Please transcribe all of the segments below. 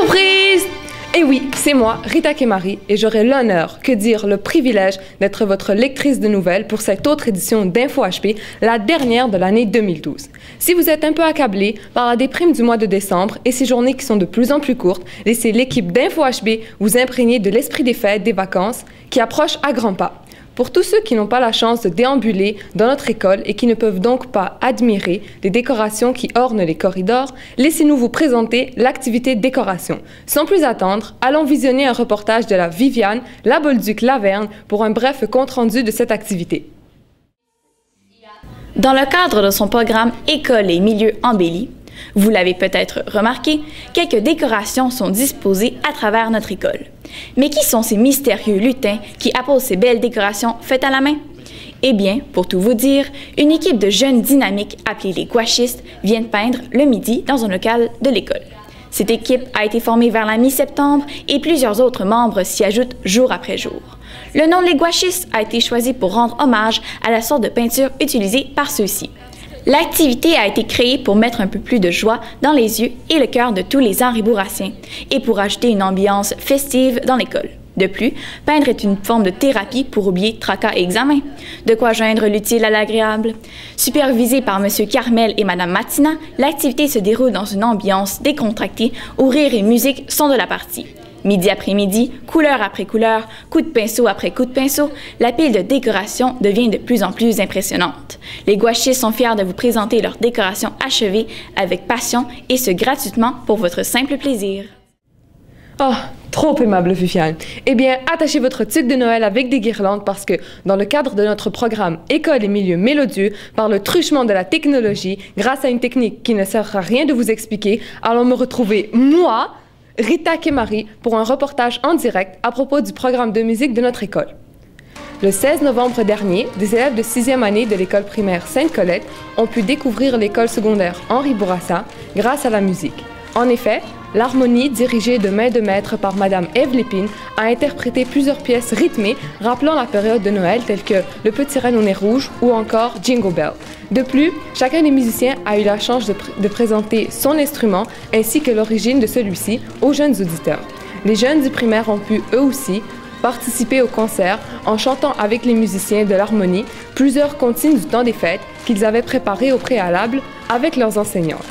Surprise! Et oui, c'est moi, Rita Kemari, et j'aurai l'honneur, que dire, le privilège d'être votre lectrice de nouvelles pour cette autre édition d'InfoHP, la dernière de l'année 2012. Si vous êtes un peu accablé par la déprime du mois de décembre et ces journées qui sont de plus en plus courtes, laissez l'équipe d'InfoHP vous imprégner de l'esprit des fêtes, des vacances, qui approchent à grands pas. Pour tous ceux qui n'ont pas la chance de déambuler dans notre école et qui ne peuvent donc pas admirer les décorations qui ornent les corridors, laissez-nous vous présenter l'activité décoration. Sans plus attendre, allons visionner un reportage de la Viviane, la Bolduc-Laverne pour un bref compte-rendu de cette activité. Dans le cadre de son programme École et milieux embellis, vous l'avez peut-être remarqué, quelques décorations sont disposées à travers notre école. Mais qui sont ces mystérieux lutins qui apposent ces belles décorations faites à la main? Eh bien, pour tout vous dire, une équipe de jeunes dynamiques appelés les gouachistes viennent peindre le midi dans un local de l'école. Cette équipe a été formée vers la mi-septembre et plusieurs autres membres s'y ajoutent jour après jour. Le nom des gouachistes a été choisi pour rendre hommage à la sorte de peinture utilisée par ceux-ci. L'activité a été créée pour mettre un peu plus de joie dans les yeux et le cœur de tous les henribourassiens et pour ajouter une ambiance festive dans l'école. De plus, peindre est une forme de thérapie pour oublier tracas et examens. De quoi joindre l'utile à l'agréable. Supervisée par M. Carmel et Mme Matina, l'activité se déroule dans une ambiance décontractée où rire et musique sont de la partie. Midi après midi, couleur après couleur, coup de pinceau après coup de pinceau, la pile de décoration devient de plus en plus impressionnante. Les gouachistes sont fiers de vous présenter leurs décorations achevées avec passion et ce gratuitement pour votre simple plaisir. Oh, trop aimable, Viviane. Eh bien, attachez votre tuque de Noël avec des guirlandes parce que, dans le cadre de notre programme École et milieux mélodieux, par le truchement de la technologie, grâce à une technique qui ne sert à rien de vous expliquer, allons me retrouver, moi, Rita Kemari, pour un reportage en direct à propos du programme de musique de notre école. Le 16 novembre dernier, des élèves de 6e année de l'école primaire Sainte-Colette ont pu découvrir l'école secondaire Henri Bourassa grâce à la musique. En effet, l'harmonie, dirigée de main de maître par Mme Ève Lépine, a interprété plusieurs pièces rythmées rappelant la période de Noël telles que Le Petit Renne au nez rouge ou encore Jingle Bell. De plus, chacun des musiciens a eu la chance de présenter son instrument ainsi que l'origine de celui-ci aux jeunes auditeurs. Les jeunes du primaire ont pu, eux aussi, participer au concert en chantant avec les musiciens de l'harmonie plusieurs comptines du temps des fêtes qu'ils avaient préparées au préalable avec leurs enseignants.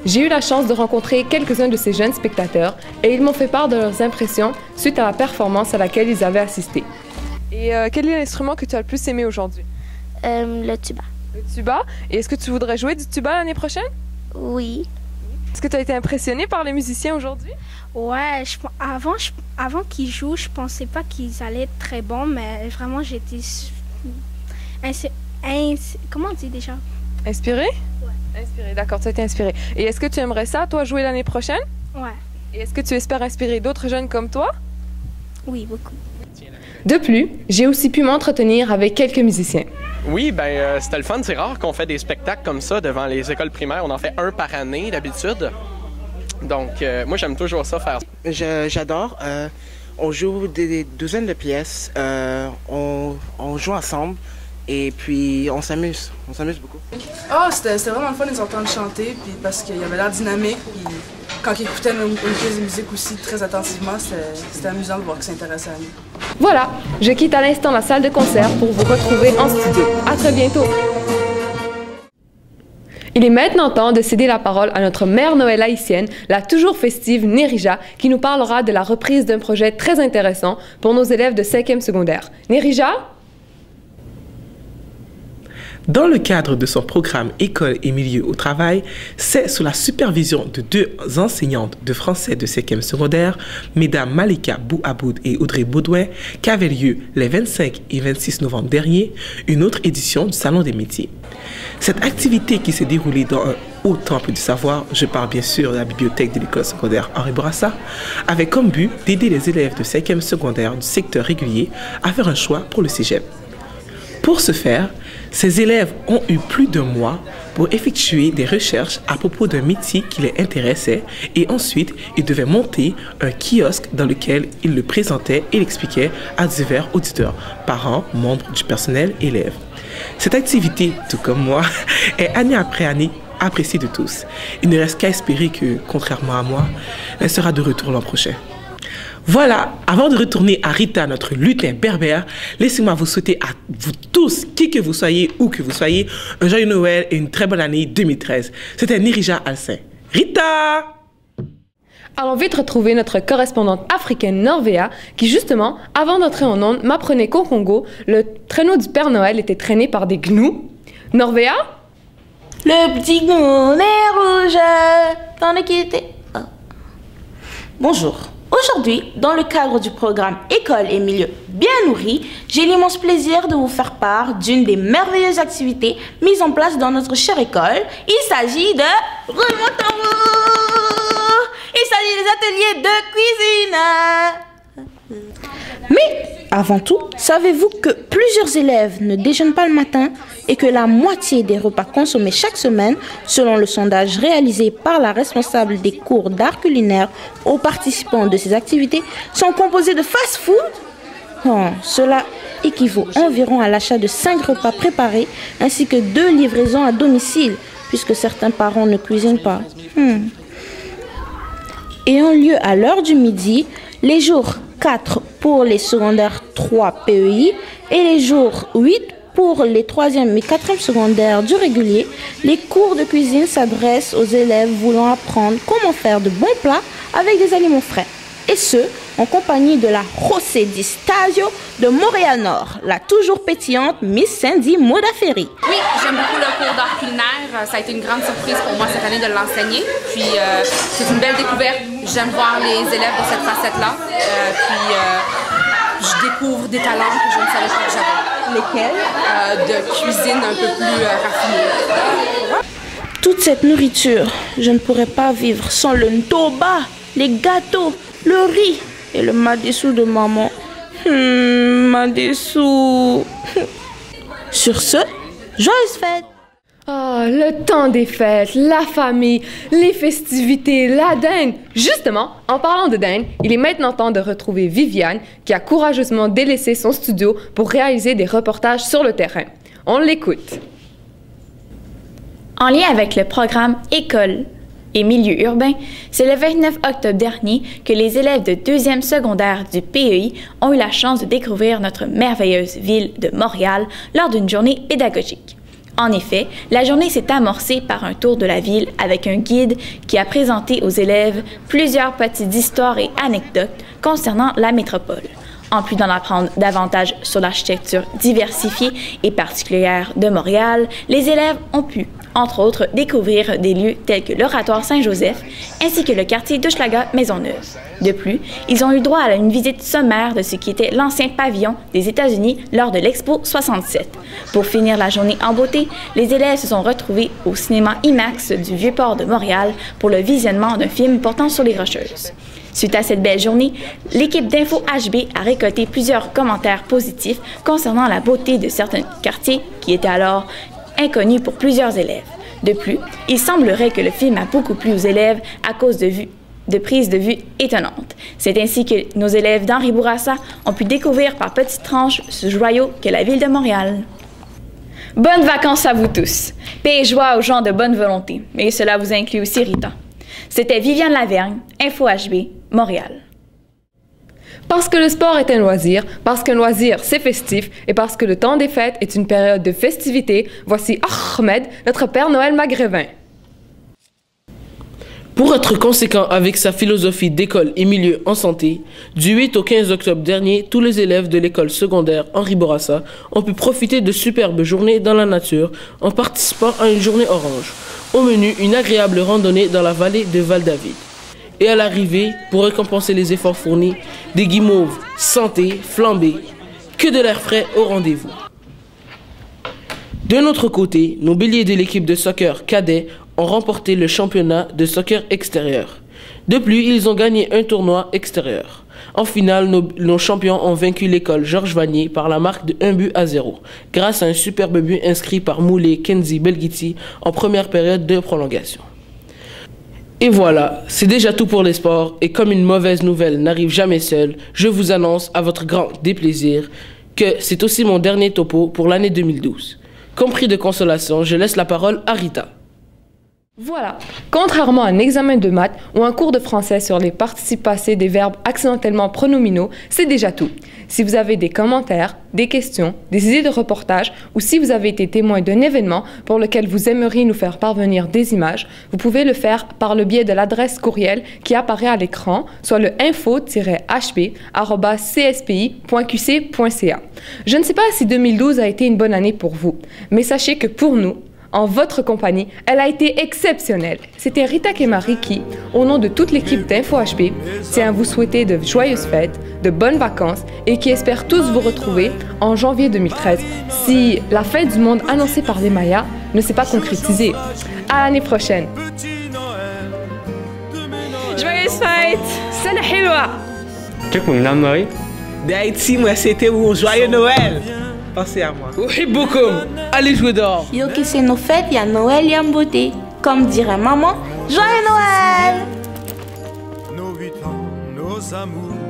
J'ai eu la chance de rencontrer quelques-uns de ces jeunes spectateurs et ils m'ont fait part de leurs impressions suite à la performance à laquelle ils avaient assisté. Et quel est l'instrument que tu as le plus aimé aujourd'hui? Le tuba. Le tuba? Et est-ce que tu voudrais jouer du tuba l'année prochaine? Oui. Est-ce que tu as été impressionné par les musiciens aujourd'hui? Ouais, avant qu'ils jouent, je pensais pas qu'ils allaient être très bons, mais vraiment j'étais... comment on dit déjà? Inspiré? Ouais. Inspiré, d'accord, tu as été inspiré. Et est-ce que tu aimerais ça, toi, jouer l'année prochaine? Ouais. Et est-ce que tu espères inspirer d'autres jeunes comme toi? Oui, beaucoup. De plus, j'ai aussi pu m'entretenir avec quelques musiciens. Oui, ben c'était le fun. C'est rare qu'on fait des spectacles comme ça devant les écoles primaires. On en fait un par année d'habitude. Donc, moi, j'aime toujours ça faire. J'adore. On joue des douzaines de pièces. On joue ensemble. Et puis, on s'amuse. On s'amuse beaucoup. Oh, c'était vraiment le fun de les entendre chanter. Puis parce qu'il y avait l'air dynamique. Puis quand ils écoutaient une pièce de musique aussi très attentivement, c'était amusant de voir qu'ils s'intéressaient à nous. Voilà, je quitte à l'instant la salle de concert pour vous retrouver en studio. À très bientôt! Il est maintenant temps de céder la parole à notre mère Noël haïtienne, la toujours festive Nérija, qui nous parlera de la reprise d'un projet très intéressant pour nos élèves de 5e secondaire. Nérija? Dans le cadre de son programme École et milieu au travail, c'est sous la supervision de deux enseignantes de français de 5e secondaire, Mesdames Malika Bouaboud et Audrey Baudouin, qu'avait lieu les 25 et 26 novembre dernier, une autre édition du Salon des métiers. Cette activité qui s'est déroulée dans un haut temple du savoir, je parle bien sûr de la bibliothèque de l'école secondaire Henri Bourassa, avait comme but d'aider les élèves de 5e secondaire du secteur régulier à faire un choix pour le cégep. Pour ce faire, ces élèves ont eu plus d'un mois pour effectuer des recherches à propos d'un métier qui les intéressait et ensuite ils devaient monter un kiosque dans lequel ils le présentaient et l'expliquaient à divers auditeurs, parents, membres du personnel, élèves. Cette activité, tout comme moi, est année après année appréciée de tous. Il ne reste qu'à espérer que, contrairement à moi, elle sera de retour l'an prochain. Voilà, avant de retourner à Rita, notre lutin berbère, laissez-moi vous souhaiter à vous tous, qui que vous soyez, où que vous soyez, un joyeux Noël et une très bonne année 2013. C'était Nirija Alcin. Rita! Allons vite retrouver notre correspondante africaine Norvéa, qui justement, avant d'entrer en onde, m'apprenait qu'au Congo, le traîneau du Père Noël était traîné par des gnous. Norvéa? Le petit gnou est rouge, dans le qui était... Oh. Bonjour. Aujourd'hui, dans le cadre du programme École et milieu bien nourris, j'ai l'immense plaisir de vous faire part d'une des merveilleuses activités mises en place dans notre chère école. Il s'agit de... Remonte en haut. Il s'agit des ateliers de cuisine. Mais avant tout, savez-vous que plusieurs élèves ne déjeunent pas le matin et que la moitié des repas consommés chaque semaine, selon le sondage réalisé par la responsable des cours d'art culinaire aux participants de ces activités, sont composés de fast-food? Cela équivaut environ à l'achat de 5 repas préparés ainsi que 2 livraisons à domicile, puisque certains parents ne cuisinent pas. Ayant lieu à l'heure du midi, les jours 4 pour les secondaires 3 PEI et les jours 8 pour les 3e et 4e secondaires du régulier, les cours de cuisine s'adressent aux élèves voulant apprendre comment faire de bons plats avec des aliments frais. Et ce, en compagnie de la José Di Stasio de Montréal-Nord, la toujours pétillante Miss Cindy Modaferi. Oui, j'aime beaucoup le cours d'art culinaire. Ça a été une grande surprise pour moi cette année de l'enseigner. Puis c'est une belle découverte. J'aime voir les élèves de cette facette-là. Je découvre des talents que je ne savais pas que j'avais. Lesquels? De cuisine un peu plus raffinée. Toute cette nourriture, je ne pourrais pas vivre sans le ntoba, les gâteaux, le riz et le madessou de maman. Madessou. Sur ce, joyeuses fêtes! Ah, le temps des fêtes, la famille, les festivités, la dinde. Justement, en parlant de dinde, il est maintenant temps de retrouver Viviane, qui a courageusement délaissé son studio pour réaliser des reportages sur le terrain. On l'écoute. En lien avec le programme École et milieu urbain, c'est le 29 octobre dernier que les élèves de 2e secondaire du PEI ont eu la chance de découvrir notre merveilleuse ville de Montréal lors d'une journée pédagogique. En effet, la journée s'est amorcée par un tour de la ville avec un guide qui a présenté aux élèves plusieurs petites histoires et anecdotes concernant la métropole. En plus d'en apprendre davantage sur l'architecture diversifiée et particulière de Montréal, les élèves ont pu, entre autres, découvrir des lieux tels que l'Oratoire Saint-Joseph ainsi que le quartier d'Hochelaga-Maisonneuve. De plus, ils ont eu droit à une visite sommaire de ce qui était l'ancien pavillon des États-Unis lors de l'Expo 67. Pour finir la journée en beauté, les élèves se sont retrouvés au cinéma IMAX du Vieux-Port de Montréal pour le visionnement d'un film portant sur les Rocheuses. Suite à cette belle journée, l'équipe d'Info HB a récolté plusieurs commentaires positifs concernant la beauté de certains quartiers qui étaient alors inconnus pour plusieurs élèves. De plus, il semblerait que le film a beaucoup plu aux élèves à cause de prises de vue étonnantes. C'est ainsi que nos élèves d'Henri Bourassa ont pu découvrir par petites tranches ce joyau qu'est la ville de Montréal. Bonnes vacances à vous tous! Paix et joie aux gens de bonne volonté, et cela vous inclut aussi Rita. C'était Viviane Lavergne, Info HB, Montréal. Parce que le sport est un loisir, parce qu'un loisir c'est festif et parce que le temps des fêtes est une période de festivité, voici Ahmed, notre Père Noël maghrébin. Pour être conséquent avec sa philosophie d'école et milieu en santé, du 8 au 15 octobre dernier, tous les élèves de l'école secondaire Henri Bourassa ont pu profiter de superbes journées dans la nature en participant à une journée orange. Au menu, une agréable randonnée dans la vallée de Val-David. Et à l'arrivée, pour récompenser les efforts fournis, des guimauves santé, flambées, que de l'air frais au rendez-vous. De notre côté, nos béliers de l'équipe de soccer cadet ont remporté le championnat de soccer extérieur. De plus, ils ont gagné un tournoi extérieur. En finale, nos champions ont vaincu l'école Georges Vanier par la marque de 1-0, grâce à un superbe but inscrit par Moulé Kenzi Belghiti en première période de prolongation. Et voilà, c'est déjà tout pour les sports, et comme une mauvaise nouvelle n'arrive jamais seule, je vous annonce à votre grand déplaisir que c'est aussi mon dernier topo pour l'année 2012. Comme prix de consolation, je laisse la parole à Rita. Voilà, contrairement à un examen de maths ou un cours de français sur les participes passés des verbes accidentellement pronominaux, c'est déjà tout. Si vous avez des commentaires, des questions, des idées de reportage ou si vous avez été témoin d'un événement pour lequel vous aimeriez nous faire parvenir des images, vous pouvez le faire par le biais de l'adresse courriel qui apparaît à l'écran, soit le info-hb@cspi.qc.ca. Je ne sais pas si 2012 a été une bonne année pour vous, mais sachez que pour nous, en votre compagnie, elle a été exceptionnelle. C'était Rita Kemari qui, au nom de toute l'équipe d'InfoHB, tient à vous souhaiter de joyeuses fêtes, de bonnes vacances et qui espère tous vous retrouver en janvier 2013 si la fin du monde annoncée par les Mayas ne s'est pas concrétisée. À l'année prochaine. Joyeuses fêtes! Salut Hilwa! Chúc mừng năm mới. D'Haïti, moi, c'était un joyeux Noël. Pensez à moi. Oui, beaucoup. Allez jouer dehors. Yo que c'est nos fêtes, il y a Noël, il y a beauté. Comme dirait maman, joyeux Noël! Nos 8 ans, nos amours.